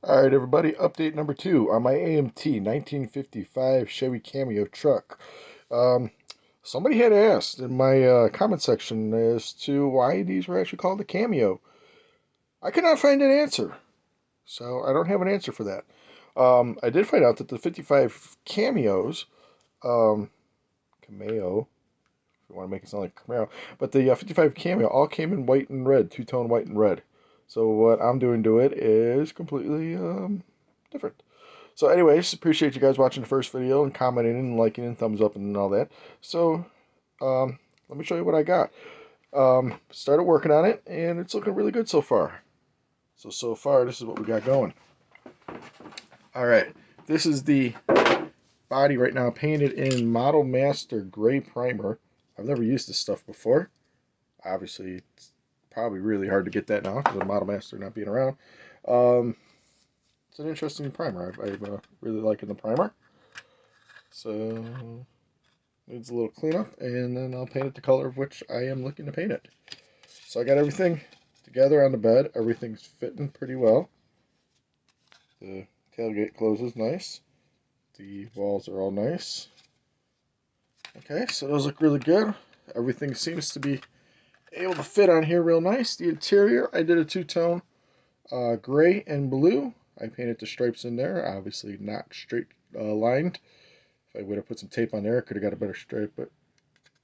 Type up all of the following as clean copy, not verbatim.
All right, everybody, update number 2 on my AMT 1955 Chevy Cameo truck. Um, Somebody had asked in my comment section as to why these were actually called a Cameo. I could not find an answer, so I don't have an answer for that. I did find out that the 55 Cameos, um, Cameo, if you want to make it sound like Camaro, but the 55 Cameo all came in white and red, two-tone white and red. So what I'm doing to it is completely different. So anyways, appreciate you guys watching the first video and commenting and liking and thumbs up and all that. So let me show you what I got. Started working on it and it's looking really good so far. So far this is what we got going. All right, this is the body right now painted in Model Master gray primer. I've never used this stuff before. Obviously, it's probably really hard to get that now because of Model Master not being around. Um, it's an interesting primer. I'm really liking the primer. So needs a little cleanup, and then I'll paint it the color of which I am looking to paint it. So I got everything together on the bed. Everything's fitting pretty well. The tailgate closes nice. The walls are all nice. Okay, so those look really good. Everything seems to be able to fit on here real nice. The interior, I did a two-tone gray and blue. I painted the stripes in there, obviously not straight lined. If I would have put some tape on there, I could have got a better stripe, but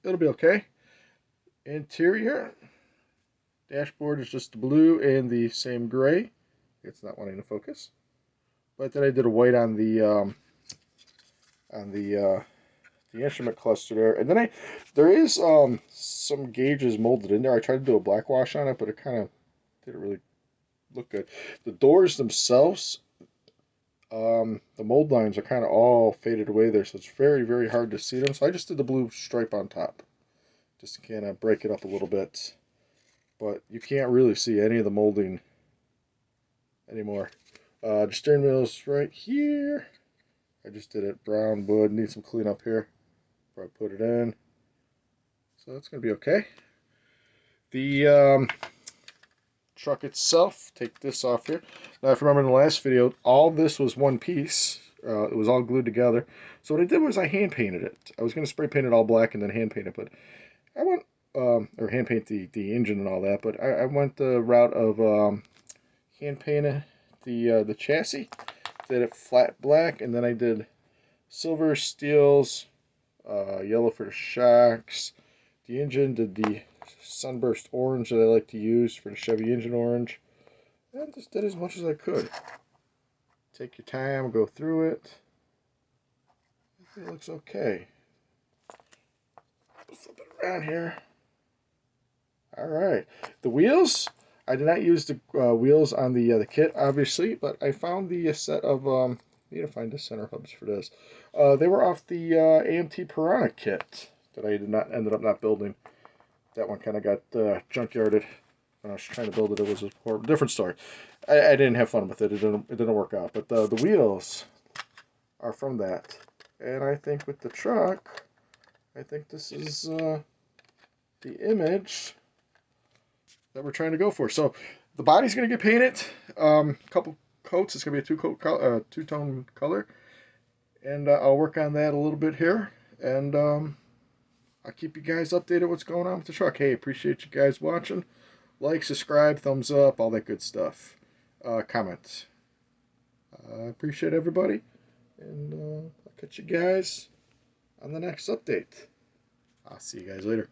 it'll be okay. Interior, dashboard is just the blue and the same gray. It's not wanting to focus. But then I did a white on the instrument cluster there, and then there is some gauges molded in there. I tried to do a black wash on it, but it kind of didn't really look good. The doors themselves, the mold lines are kind of all faded away there, so it's very, very hard to see them. So I just did the blue stripe on top, just to kind of break it up a little bit. But you can't really see any of the molding anymore. The steering wheel's right here. I just did it brown wood. Need some cleanup here before I put it in. So that's going to be okay. The truck itself, take this off here. Now, if you remember in the last video, all this was one piece. It was all glued together. So what I did was I hand painted it. I was going to spray paint it all black and then hand paint it, but I went, or hand paint the engine and all that, but I went the route of hand painted the chassis. Did it flat black, and then I did silver steels, yellow for the shocks. The engine did the sunburst orange that I like to use for the Chevy engine orange. And just did as much as I could. Take your time, go through it. I think it looks okay. Flip it around here. Alright. The wheels, I did not use the wheels on the kit, obviously, but I found the set of, need to find the center hubs for this. They were off the AMT Piranha kit that I ended up not building. That one kind of got junkyarded. When I was trying to build it, it was a different story. I didn't have fun with it. It didn't work out. But the wheels are from that. And I think with the truck, I think this is the image that we're trying to go for. So the body's going to get painted. A couple coats. It's going to be a two-tone color. And I'll work on that a little bit here. And I'll keep you guys updated what's going on with the truck. Hey, appreciate you guys watching. Like, subscribe, thumbs up, all that good stuff. Comment. Appreciate everybody. And I'll catch you guys on the next update. I'll see you guys later.